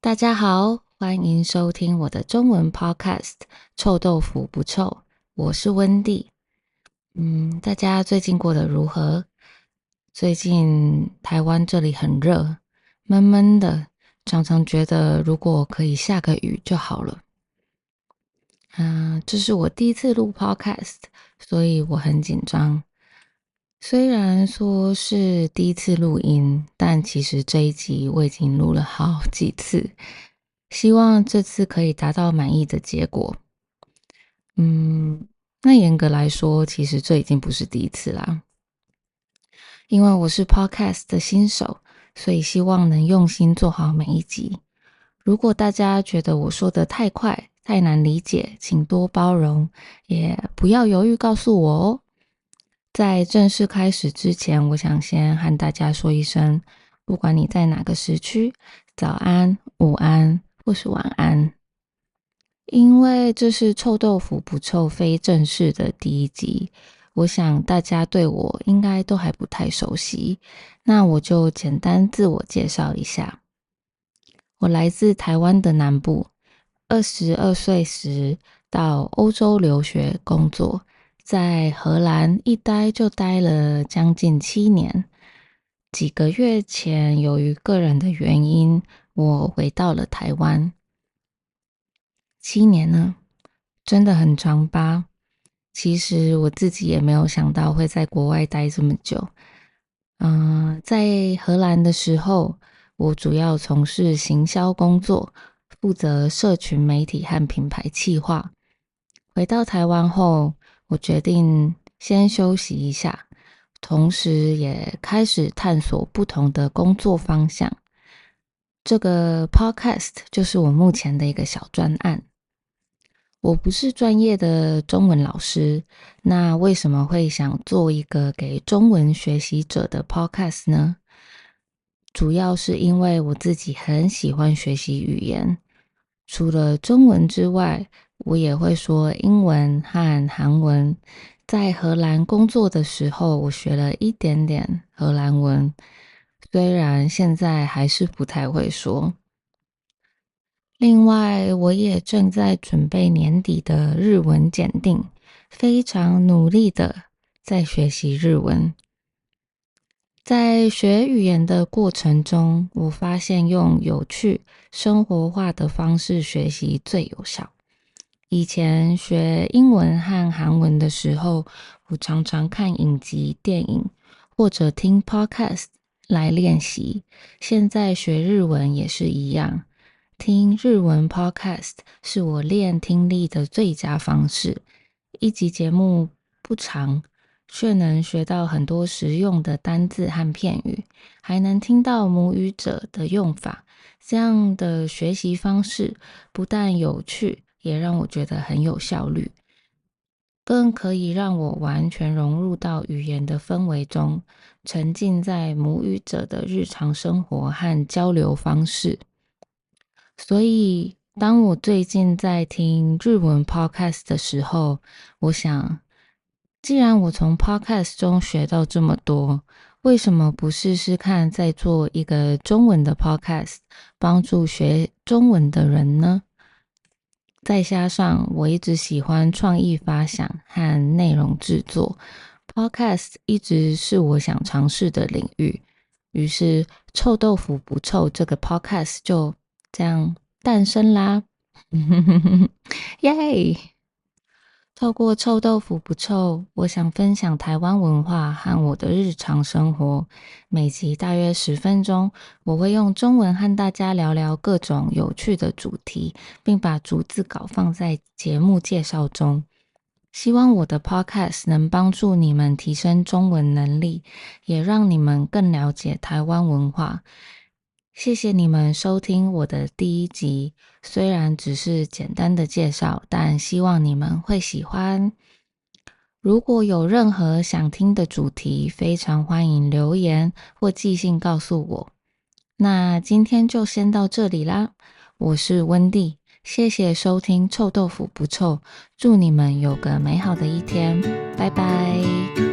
大家好，欢迎收听我的中文 podcast《臭豆腐不臭》，我是温蒂。大家最近过得如何？最近台湾这里很热，闷闷的，常常觉得如果可以下个雨就好了。这是我第一次录 podcast，所以我很紧张。虽然说是第一次录音，但其实这一集我已经录了好几次，希望这次可以达到满意的结果。那严格来说，其实这已经不是第一次啦，因为我是 podcast 的新手，所以希望能用心做好每一集。如果大家觉得我说的太快、太难理解，请多包容，也不要犹豫告诉我哦。在正式开始之前，我想先和大家说一声，不管你在哪个时区，早安、午安或是晚安。因为这是臭豆腐不臭非正式的第一集，我想大家对我应该都还不太熟悉，那我就简单自我介绍一下。我来自台湾的南部，22岁时到欧洲留学工作，在荷兰一待就待了将近7年。几个月前，由于个人的原因，我回到了台湾。7年呢，真的很长吧？其实我自己也没有想到会在国外待这么久。在荷兰的时候，我主要从事行销工作，负责社群媒体和品牌企划。回到台湾后，我决定先休息一下，同时也开始探索不同的工作方向。这个 podcast 就是我目前的一个小专案。我不是专业的中文老师，那为什么会想做一个给中文学习者的 podcast 呢？主要是因为我自己很喜欢学习语言，除了中文之外，我也会说英文和韩文。在荷兰工作的时候，我学了一点点荷兰文，虽然现在还是不太会说。另外，我也正在准备年底的日文检定，非常努力的在学习日文。在学语言的过程中，我发现用有趣、生活化的方式学习最有效。以前学英文和韩文的时候，我常常看影集、电影或者听 podcast 来练习。现在学日文也是一样。听日文 podcast 是我练听力的最佳方式。一集节目不长，却能学到很多实用的单字和片语，还能听到母语者的用法。这样的学习方式不但有趣，也让我觉得很有效率，更可以让我完全融入到语言的氛围中，沉浸在母语者的日常生活和交流方式。所以，当我最近在听日文 podcast 的时候，我想，既然我从 podcast 中学到这么多，为什么不试试看再做一个中文的 podcast，帮助学中文的人呢？再加上我一直喜欢创意发想和内容制作，podcast 一直是我想尝试的领域。于是，臭豆腐不臭这个 podcast 就这样诞生啦！耶！透过臭豆腐不臭，我想分享台湾文化和我的日常生活。每集大约10分钟，我会用中文和大家聊聊各种有趣的主题，并把逐字稿放在节目介绍中。希望我的 podcast 能帮助你们提升中文能力，也让你们更了解台湾文化。谢谢你们收听我的第一集，虽然只是简单的介绍，但希望你们会喜欢。如果有任何想听的主题，非常欢迎留言或寄信告诉我。那今天就先到这里啦，我是温蒂，谢谢收听臭豆腐不臭，祝你们有个美好的一天，拜拜。